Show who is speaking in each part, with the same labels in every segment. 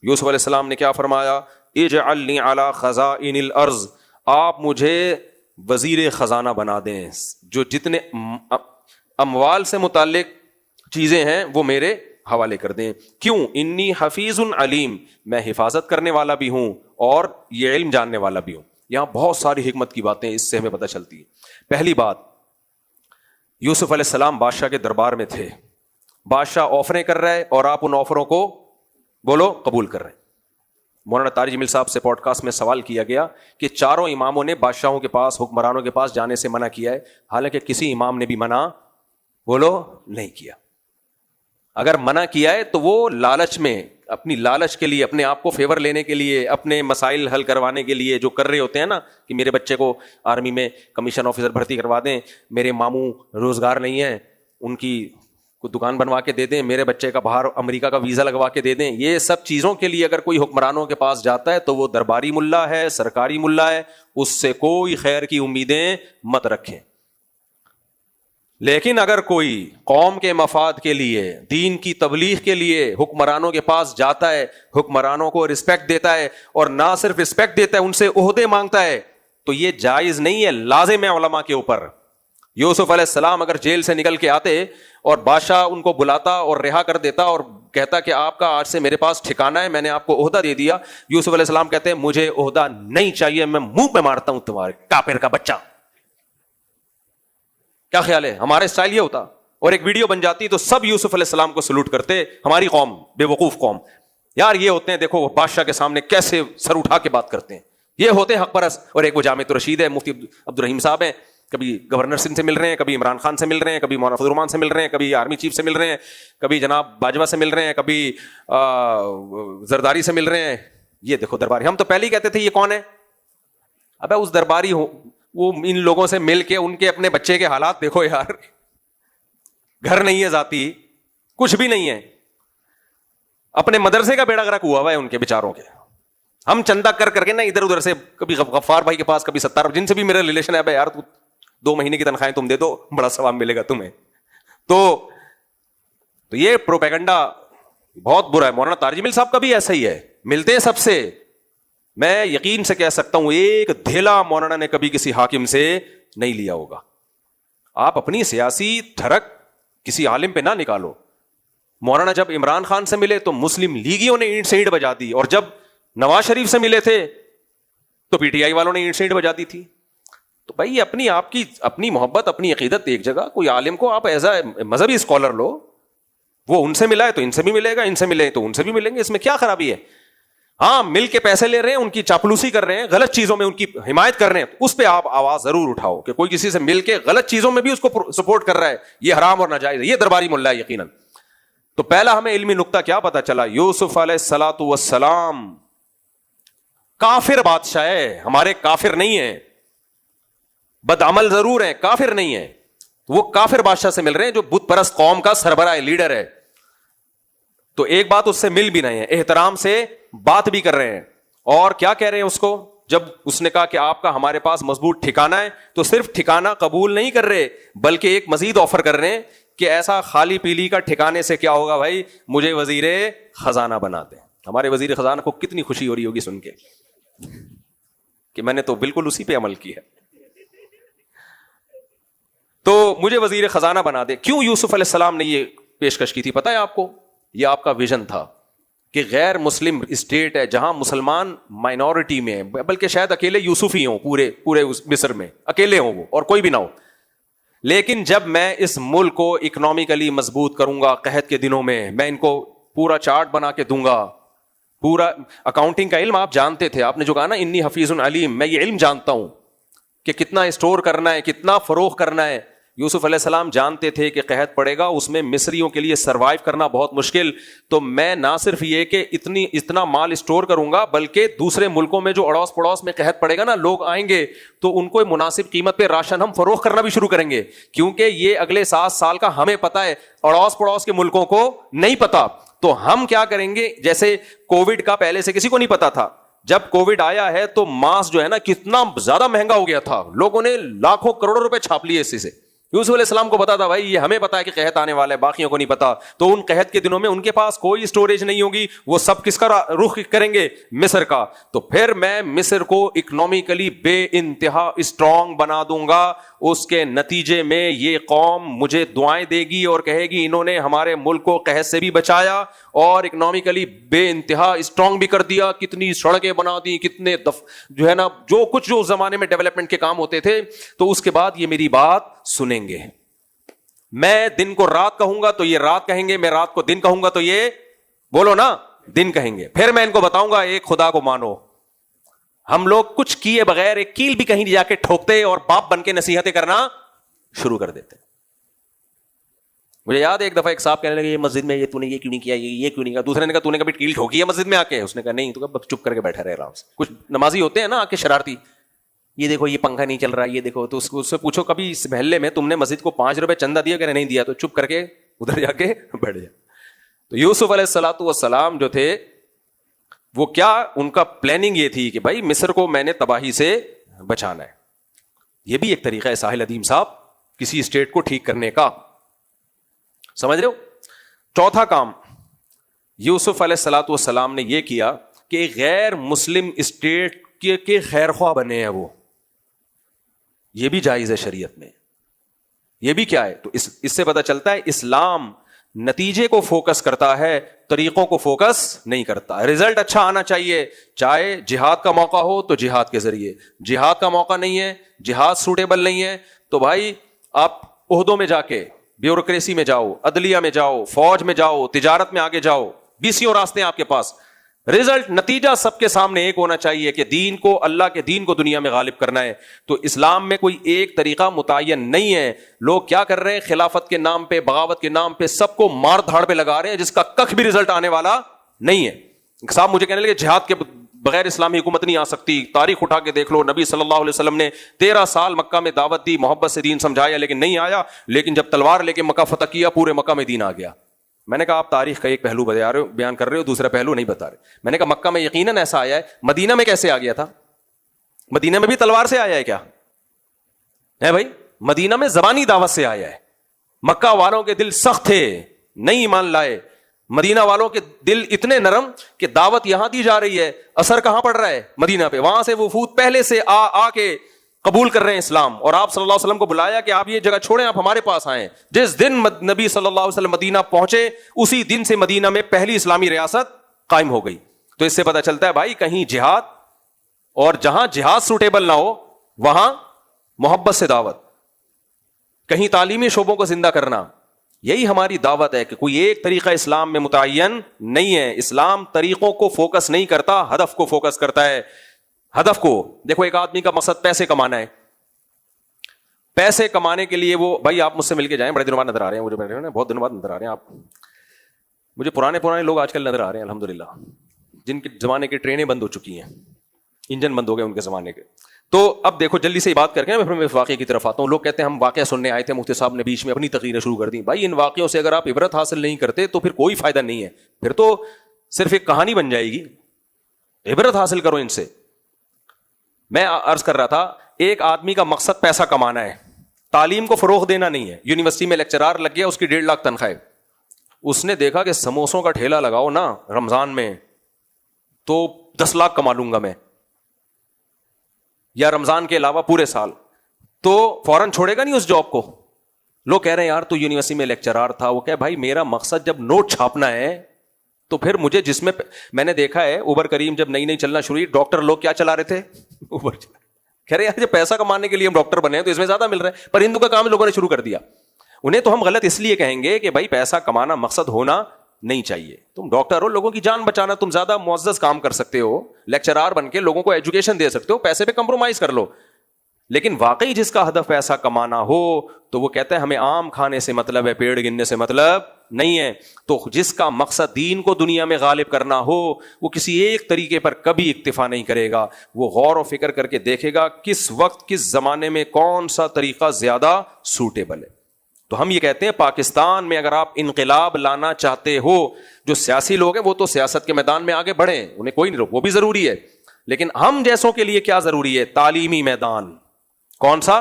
Speaker 1: یوسف علیہ السلام نے کیا فرمایا؟ اجعلنی علی خزائن الارض، آپ مجھے وزیر خزانہ بنا دیں، جو جتنے اموال سے متعلق چیزیں ہیں وہ میرے حوالے کر دیں. کیوں؟ انی حفیظ علیم، میں حفاظت کرنے والا بھی ہوں اور یہ علم جاننے والا بھی ہوں. یہاں بہت ساری حکمت کی باتیں اس سے ہمیں پتہ چلتی ہیں. پہلی بات، یوسف علیہ السلام بادشاہ کے دربار میں تھے، بادشاہ آفریں کر رہا ہے اور آپ ان آفروں کو بولو قبول کر رہے ہیں. مولانا طارق جمیل صاحب سے پوڈ کاسٹ میں سوال کیا گیا کہ چاروں اماموں نے بادشاہوں کے پاس، حکمرانوں کے پاس جانے سے منع کیا ہے، حالانکہ کسی امام نے بھی منع بولو نہیں کیا. اگر منع کیا ہے تو وہ لالچ میں، اپنی لالچ کے لیے، اپنے آپ کو فیور لینے کے لیے، اپنے مسائل حل کروانے کے لیے جو کر رہے ہوتے ہیں نا، کہ میرے بچے کو آرمی میں کمیشن آفیسر بھرتی کروا دیں، میرے ماموں روزگار نہیں ہے ان کی کوئی دکان بنوا کے دے دیں، میرے بچے کا باہر امریکہ کا ویزا لگوا کے دے دیں. یہ سب چیزوں کے لیے اگر کوئی حکمرانوں کے پاس جاتا ہے تو وہ درباری ملا ہے، سرکاری ملا ہے، اس سے کوئی خیر کی امیدیں مت رکھیں. لیکن اگر کوئی قوم کے مفاد کے لیے، دین کی تبلیغ کے لیے حکمرانوں کے پاس جاتا ہے، حکمرانوں کو رسپیکٹ دیتا ہے، اور نہ صرف رسپیکٹ دیتا ہے، ان سے عہدے مانگتا ہے، تو یہ جائز نہیں ہے، لازم ہے علماء کے اوپر. یوسف علیہ السلام اگر جیل سے نکل کے آتے اور بادشاہ ان کو بلاتا اور رہا کر دیتا اور کہتا کہ آپ کا آج سے میرے پاس ٹھکانہ ہے، میں نے آپ کو عہدہ دے دیا، یوسف علیہ السلام کہتے ہیں مجھے عہدہ نہیں چاہیے، میں منہ پہ مارتا ہوں تمہارے کافر کا بچہ. کیا خیال ہے؟ ہمارا اسٹائل یہ ہوتا. اور ایک ویڈیو بن جاتی تو سب یوسف علیہ السلام کو سلوٹ کرتے، ہماری قوم بے وقوف قوم. یار یہ ہوتے ہیں، دیکھو بادشاہ کے سامنے کیسے سر اٹھا کے بات کرتے ہیں، یہ ہوتے ہیں حق پرست. اور ایک وہ جامع رشید ہے، مفتی عبد الرحیم صاحب ہیں، کبھی گورنر سندھ سے مل رہے ہیں، کبھی عمران خان سے مل رہے ہیں، کبھی مولانا فضل الرحمان سے مل رہے ہیں، کبھی آرمی چیف سے مل رہے ہیں، کبھی جناب باجوہ سے مل رہے ہیں، کبھی زرداری سے مل رہے ہیں. یہ دیکھو درباری. ہم تو پہلے ہی کہتے تھے یہ کون ہے؟ ابے اس درباری ہو، وہ ان لوگوں سے مل کے ان کے اپنے بچے کے حالات دیکھو یار. گھر نہیں ہے ذاتی، کچھ بھی نہیں ہے، اپنے مدرسے کا بیڑا غرق ہوا ہے ان کے بیچاروں کے. ہم چندہ کر کر کے نا ادھر ادھر سے، کبھی غفار بھائی کے پاس، کبھی ستار، جن سے بھی میرا ریلیشن ہے، یار 2 مہینے کی تنخواہیں تم دے دو، بڑا ثواب ملے گا تمہیں. تو یہ پروپیگنڈا بہت برا ہے. مولانا طارق جمیل صاحب کا بھی ایسا ہی ہے، ملتے ہیں سب سے. میں یقین سے کہہ سکتا ہوں ایک دھیلا مولانا نے کبھی کسی حاکم سے نہیں لیا ہوگا. آپ اپنی سیاسی دھڑک کسی عالم پہ نہ نکالو. مولانا جب عمران خان سے ملے تو مسلم لیگیوں نے اینٹ سے اینٹ بجا دی، اور جب نواز شریف سے ملے تھے تو پی ٹی آئی والوں نے اینٹ سے اینٹ بجا دی تھی. تو بھائی اپنی آپ کی اپنی محبت، اپنی عقیدت ایک جگہ. کوئی عالم کو آپ ایز اے مذہبی اسکالر لو، وہ ان سے ملا ہے تو ان سے بھی ملے گا، ان سے ملے تو ان سے بھی ملیں گے، اس میں کیا خرابی ہے؟ ہاں مل کے پیسے لے رہے ہیں، ان کی چاپلوسی کر رہے ہیں، غلط چیزوں میں ان کی حمایت کر رہے ہیں، اس پہ آپ آواز ضرور اٹھاؤ کہ کوئی کسی سے مل کے غلط چیزوں میں بھی اس کو سپورٹ کر رہا ہے، یہ حرام اور ناجائز ہے، یہ درباری ملا ہے یقیناً. تو پہلا ہمیں علمی نقطہ کیا پتا چلا؟ یوسف علیہ الصلوۃ والسلام کافر بادشاہ ہے، ہمارے کافر نہیں ہیں، بدعمل ضرور ہیں، کافر نہیں ہیں. وہ کافر بادشاہ سے مل رہے ہیں جو بت پرست قوم کا سربراہ ہے، لیڈر ہے. تو ایک بات اس سے مل بھی رہے ہیں، احترام سے بات بھی کر رہے ہیں. اور کیا کہہ رہے ہیں اس کو؟ جب اس نے کہا کہ آپ کا ہمارے پاس مضبوط ٹھکانہ ہے، تو صرف ٹھکانہ قبول نہیں کر رہے بلکہ ایک مزید آفر کر رہے ہیں کہ ایسا خالی پیلی کا ٹھکانے سے کیا ہوگا بھائی، مجھے وزیر خزانہ بنا دیں. ہمارے وزیر خزانہ کو کتنی خوشی ہو رہی ہوگی سن کے کہ میں نے تو بالکل اسی پہ عمل کیا. تو مجھے وزیر خزانہ بنا دے. کیوں یوسف علیہ السلام نے یہ پیشکش کی تھی پتہ ہے آپ کو؟ یہ آپ کا ویژن تھا کہ غیر مسلم اسٹیٹ ہے جہاں مسلمان مائنورٹی میں، بلکہ شاید اکیلے یوسف ہی ہوں پورے مصر میں، اکیلے ہوں وہ اور کوئی بھی نہ ہو. لیکن جب میں اس ملک کو اکنامکلی مضبوط کروں گا، قحط کے دنوں میں ان کو پورا چارٹ بنا کے دوں گا. پورا اکاؤنٹنگ کا علم آپ جانتے تھے، آپ نے جو کہا نا انی حفیظ علیم، میں یہ علم جانتا ہوں کہ کتنا اسٹور کرنا ہے، کتنا فروغ کرنا ہے. یوسف علیہ السلام جانتے تھے کہ قحط پڑے گا، اس میں مصریوں کے لیے سروائیو کرنا بہت مشکل. تو میں نہ صرف یہ کہ اتنا مال اسٹور کروں گا، بلکہ دوسرے ملکوں میں جو اڑوس پڑوس میں قحط پڑے گا نا، لوگ آئیں گے تو ان کو مناسب قیمت پہ راشن ہم فروخت کرنا بھی شروع کریں گے، کیونکہ یہ اگلے 7 سال کا ہمیں پتا ہے، اڑوس پڑوس کے ملکوں کو نہیں پتا. تو ہم کیا کریں گے؟ جیسے کووڈ کا پہلے سے کسی کو نہیں پتا تھا، جب کووڈ آیا ہے تو ماسک جو ہے نا کتنا زیادہ مہنگا ہو گیا تھا، لوگوں نے لاکھوں کروڑوں روپے چھاپ لیے اسی سے. یوسف علیہ السلام کو پتا تھا بھائی یہ ہمیں پتا ہے کہ قحط آنے والا ہے, باقیوں کو نہیں پتا. تو ان قحط کے دنوں میں ان کے پاس کوئی اسٹوریج نہیں ہوگی, وہ سب کس کا رخ کریں گے؟ مصر کا. تو پھر میں مصر کو اکنامکلی بے انتہا اسٹرانگ بنا دوں گا. اس کے نتیجے میں یہ قوم مجھے دعائیں دے گی اور کہے گی انہوں نے ہمارے ملک کو قحط سے بھی بچایا اور اکنامکلی بے انتہا اسٹرانگ بھی کر دیا, کتنی سڑکیں بنا دی, کتنے جو ہے نا جو کچھ جو اس زمانے میں ڈیولپمنٹ کے کام ہوتے تھے. تو اس کے بعد یہ میری بات سنیں گے. میں دن کو رات کہوں گا تو یہ رات کہیں گے, میں رات کو دن کہوں گا تو یہ بولو نا دن کہیں گے. پھر میں ان کو بتاؤں گا ایک خدا کو مانو. ہم لوگ کچھ کیے بغیر ایک کیل بھی کہیں جا کے ٹھوکتے اور باپ بن کے نصیحتیں کرنا شروع کر دیتے. مجھے یاد ہے ایک دفعہ ایک صاحب کہنے لگے یہ مسجد میں یہ تو نے یہ کیوں نہیں کیا, یہ کیوں نہیں کیا. دوسرے نے کہا تو نے کبھی کیل ٹھوکی ہے مسجد میں آ کے؟ اس نے کہا نہیں. تو کہا چپ کر کے بیٹھا رہے آرام سے. کچھ نمازی ہوتے ہیں نا آ کے شرارتی, یہ دیکھو یہ پنکھا نہیں چل رہا, یہ دیکھو. تو اس سے پوچھو کبھی اس محلے میں تم نے مسجد کو 5 روپے چندہ دیا کہ نہیں دیا؟ تو چپ کر کے ادھر جا کے بیٹھ جائے. تو یوسف علیہ الصلوۃ والسلام جو تھے وہ کیا ان کا پلاننگ یہ تھی کہ بھائی مصر کو میں نے تباہی سے بچانا ہے. یہ بھی ایک طریقہ ہے ساحل ادیم صاحب کسی اسٹیٹ کو ٹھیک کرنے کا, سمجھ رہے ہو. چوتھا کام یوسف علیہ الصلوۃ والسلام نے یہ کیا کہ غیر مسلم اسٹیٹ کے خیر خواہ بنے ہیں. وہ یہ بھی جائز ہے شریعت میں. یہ بھی کیا ہے؟ تو اس سے پتہ چلتا ہے اسلام نتیجے کو فوکس کرتا ہے, طریقوں کو فوکس نہیں کرتا. رزلٹ اچھا آنا چاہیے, چاہے جہاد کا موقع ہو تو جہاد کے ذریعے. جہاد کا موقع نہیں ہے, جہاد سوٹیبل نہیں ہے, تو بھائی آپ عہدوں میں جا کے بیوروکریسی میں جاؤ, عدلیہ میں جاؤ, فوج میں جاؤ, تجارت میں آگے جاؤ, 20 راستے ہیں آپ کے پاس. رزلٹ نتیجہ سب کے سامنے ایک ہونا چاہیے کہ دین کو, اللہ کے دین کو دنیا میں غالب کرنا ہے. تو اسلام میں کوئی ایک طریقہ متعین نہیں ہے. لوگ کیا کر رہے ہیں؟ خلافت کے نام پہ, بغاوت کے نام پہ سب کو مار دھاڑ پہ لگا رہے ہیں جس کا کخ بھی رزلٹ آنے والا نہیں ہے. صاحب مجھے کہنے لگے جہاد کے بغیر اسلامی حکومت نہیں آ سکتی. تاریخ اٹھا کے دیکھ لو, نبی صلی اللہ علیہ وسلم نے 13 سال مکہ میں دعوت دی, محبت سے دین سمجھایا لیکن نہیں آیا. لیکن جب تلوار لے کے مکہ فتح کیا پورے مکہ میں دین آ گیا. میں نے کہا آپ تاریخ کا ایک پہلو بیان کر رہے ہو, دوسرا پہلو نہیں بتا رہے. میں نے کہا مکہ میں یقیناً ایسا آیا ہے, مدینہ میں کیسے آ گیا تھا؟ مدینہ میں بھی تلوار سے آیا ہے کیا ہے بھائی؟ مدینہ میں زبانی دعوت سے آیا ہے. مکہ والوں کے دل سخت تھے, نہیں ایمان لائے. مدینہ والوں کے دل اتنے نرم کہ دعوت یہاں دی جا رہی ہے, اثر کہاں پڑ رہا ہے؟ مدینہ پہ. وہاں سے وفود پہلے سے آ کے قبول کر رہے ہیں اسلام, اور آپ صلی اللہ علیہ وسلم کو بلایا کہ آپ یہ جگہ چھوڑیں, آپ ہمارے پاس آئیں. جس دن نبی صلی اللہ علیہ وسلم مدینہ پہنچے اسی دن سے مدینہ میں پہلی اسلامی ریاست قائم ہو گئی. تو اس سے پتہ چلتا ہے بھائی کہیں جہاد, اور جہاں جہاد سوٹیبل نہ ہو وہاں محبت سے دعوت, کہیں تعلیمی شعبوں کو زندہ کرنا. یہی ہماری دعوت ہے کہ کوئی ایک طریقہ اسلام میں متعین نہیں ہے. اسلام طریقوں کو فوکس نہیں کرتا, ہدف کو فوکس کرتا ہے. ہدف کو دیکھو, ایک آدمی کا مقصد پیسے کمانا ہے. پیسے کمانے کے لیے وہ, بھائی آپ مجھ سے مل کے جائیں, بڑے دنوں بعد نظر آ رہے ہیں مجھے, بہت دنوں بعد نظر آ رہے ہیں آپ مجھے. پرانے لوگ آج کل نظر آ رہے ہیں الحمدللہ, جن کے زمانے کی ٹرینیں بند ہو چکی ہیں, انجن بند ہو گئے ان کے زمانے کے. تو اب دیکھو جلدی سے بات کر کے میں واقعے کی طرف آتا ہوں. لوگ کہتے ہیں ہم واقعہ سننے آئے تھے, مفتی صاحب نے بیچ میں اپنی تقریریں شروع کر دی. بھائی ان واقعوں سے اگر آپ عبرت حاصل نہیں کرتے تو پھر کوئی فائدہ نہیں ہے, پھر تو صرف ایک کہانی بن جائے گی. عبرت حاصل کرو ان سے. میں عرض کر رہا تھا ایک آدمی کا مقصد پیسہ کمانا ہے, تعلیم کو فروغ دینا نہیں ہے. یونیورسٹی میں لیکچرار لگ گیا, اس کی 1.5 لاکھ تنخواہ. اس نے دیکھا کہ سموسوں کا ٹھیلا لگاؤ نا رمضان میں تو 10 لاکھ کما لوں گا میں, یا رمضان کے علاوہ پورے سال, تو فوراً چھوڑے گا نہیں اس جاب کو. لوگ کہہ رہے ہیں یار تو یونیورسٹی میں لیکچرار تھا. وہ کہ بھائی میرا مقصد جب نوٹ چھاپنا ہے تو پھر مجھے جس میں نے دیکھا ہے اوبر کریم جب نئی چلنا شروع ہوئی, ڈاکٹر لوگ کیا چلا رہے تھے؟ اوبر چلا. کہہ رہے یار جب پیسہ کمانے کے لیے ہم ڈاکٹر بنے ہیں تو اس میں زیادہ مل رہا ہے, پر ہندو کا کام لوگوں نے شروع کر دیا. انہیں تو ہم غلط اس لیے کہیں گے کہ بھائی پیسہ کمانا مقصد ہونا نہیں چاہیے. تم ڈاکٹر ہو, لوگوں کی جان بچانا, تم زیادہ معزز کام کر سکتے ہو, لیکچرار بن کے لوگوں کو ایجوکیشن دے سکتے ہو, پیسے پہ کمپرومائز کر لو. لیکن واقعی جس کا ہدف پیسہ کمانا ہو تو وہ کہتا ہے ہمیں آم کھانے سے مطلب ہے, پیڑ گننے سے مطلب نہیں ہے. تو جس کا مقصد دین کو دنیا میں غالب کرنا ہو وہ کسی ایک طریقے پر کبھی اکتفا نہیں کرے گا. وہ غور و فکر کر کے دیکھے گا کس وقت کس زمانے میں کون سا طریقہ زیادہ سوٹیبل ہے. تو ہم یہ کہتے ہیں پاکستان میں اگر آپ انقلاب لانا چاہتے ہو, جو سیاسی لوگ ہیں وہ تو سیاست کے میدان میں آگے بڑھیں, انہیں کوئی نہیں روک, وہ بھی ضروری ہے. لیکن ہم جیسوں کے لیے کیا ضروری ہے؟ تعلیمی میدان. کون سا؟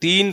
Speaker 1: 3